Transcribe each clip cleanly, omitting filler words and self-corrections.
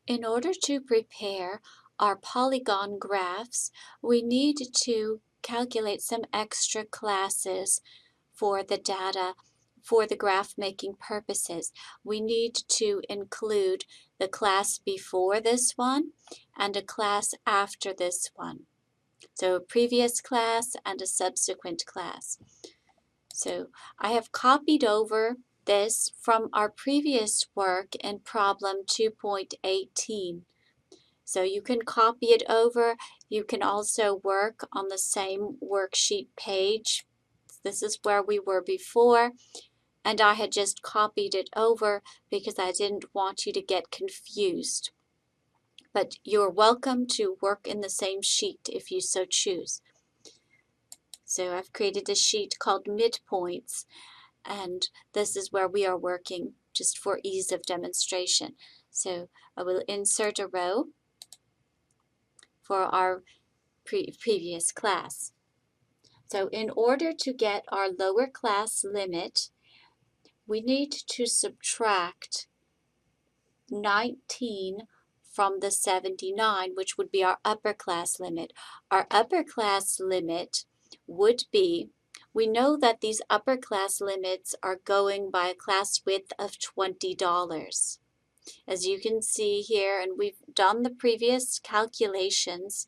In order to prepare our polygon graphs, we need to calculate some extra classes for the data for the graph making purposes. We need to include the class before this one and a class after this one. So a previous class and a subsequent class. So I have copied over this from our previous work in problem 2.18. So you can copy it over. You can also work on the same worksheet page. This is where we were before, and I had just copied it over because I didn't want you to get confused. But you're welcome to work in the same sheet if you so choose. So I've created a sheet called midpoints, and this is where we are working just for ease of demonstration. So I will insert a row for our previous class. So in order to get our lower class limit, we need to subtract 19 from the 79, which would be our upper class limit. Our upper class limit would be, we know that these upper class limits are going by a class width of $20. As you can see here, and we've done the previous calculations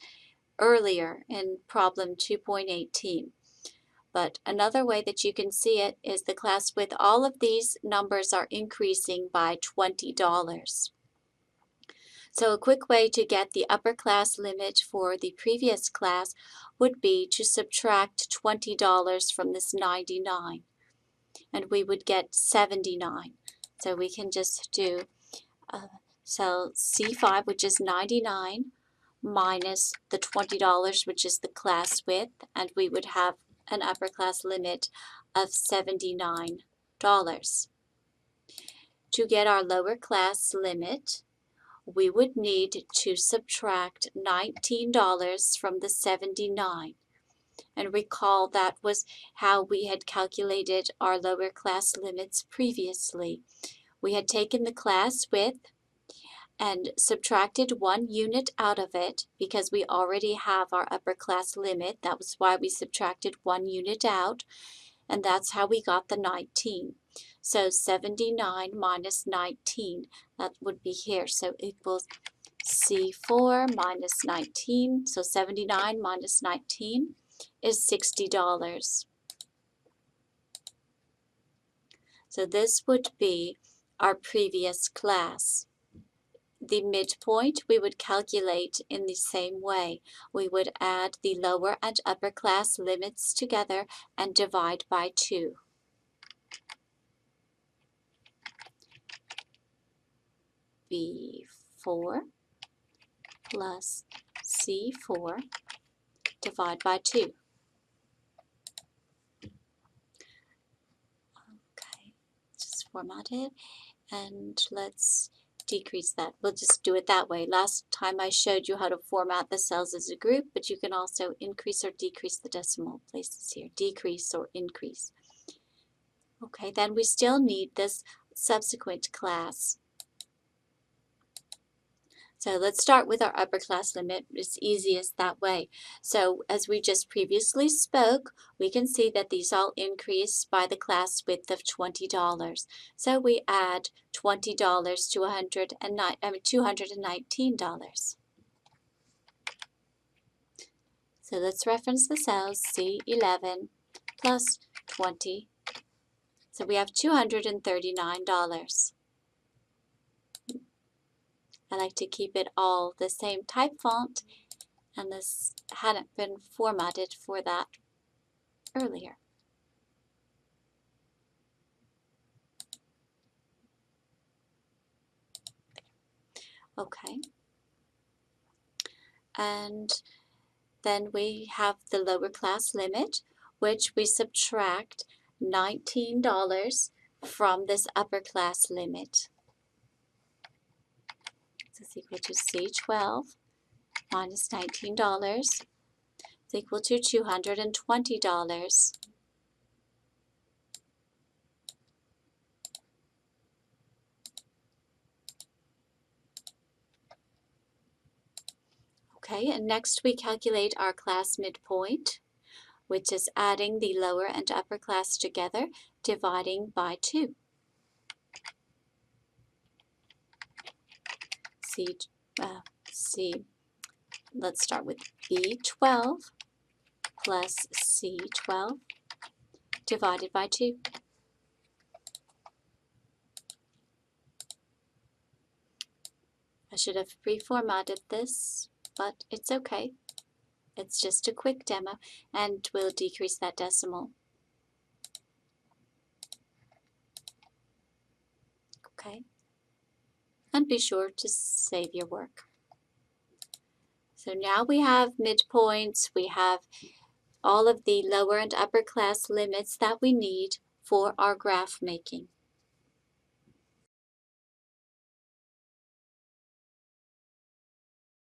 earlier in problem 2.18. But another way that you can see it is the class width. All of these numbers are increasing by $20. So a quick way to get the upper class limit for the previous class would be to subtract $20 from this 99, and we would get 79. So we can just do cell C5, which is 99, minus the $20, which is the class width, and we would have an upper class limit of $79. To get our lower class limit, we would need to subtract $19 from the 79. And recall that was how we had calculated our lower class limits previously. We had taken the class width and subtracted 1 unit out of it because we already have our upper class limit. That was why we subtracted 1 unit out, and that's how we got the 19. So 79 minus 19, that would be here. So equals C4 minus 19. So 79 minus 19 is $60. So this would be our previous class. The midpoint we would calculate in the same way. We would add the lower and upper class limits together and divide by 2. B4 plus C4 divide by 2. Okay, just format it, and let's decrease that. We'll just do it that way. Last time I showed you how to format the cells as a group, but you can also increase or decrease the decimal places here. Decrease or increase. Okay, then we still need this subsequent class. So let's start with our upper class limit. It's easiest that way. So as we just previously spoke, we can see that these all increase by the class width of $20. So we add $20 to $219. So let's reference the cells C11 plus 20. So we have $239. I like to keep it all the same type font, and this hadn't been formatted for that earlier. Okay. And then we have the lower class limit, which we subtract $19 from this upper class limit. This is equal to C12 minus $19 is equal to $220. Okay, and next we calculate our class midpoint, which is adding the lower and upper class together, dividing by 2. Let's start with B12 plus C12 divided by 2. I should have reformatted this, but it's okay. It's just a quick demo, and we'll decrease that decimal. Okay, and be sure to save your work. So now we have midpoints, we have all of the lower and upper class limits that we need for our graph making.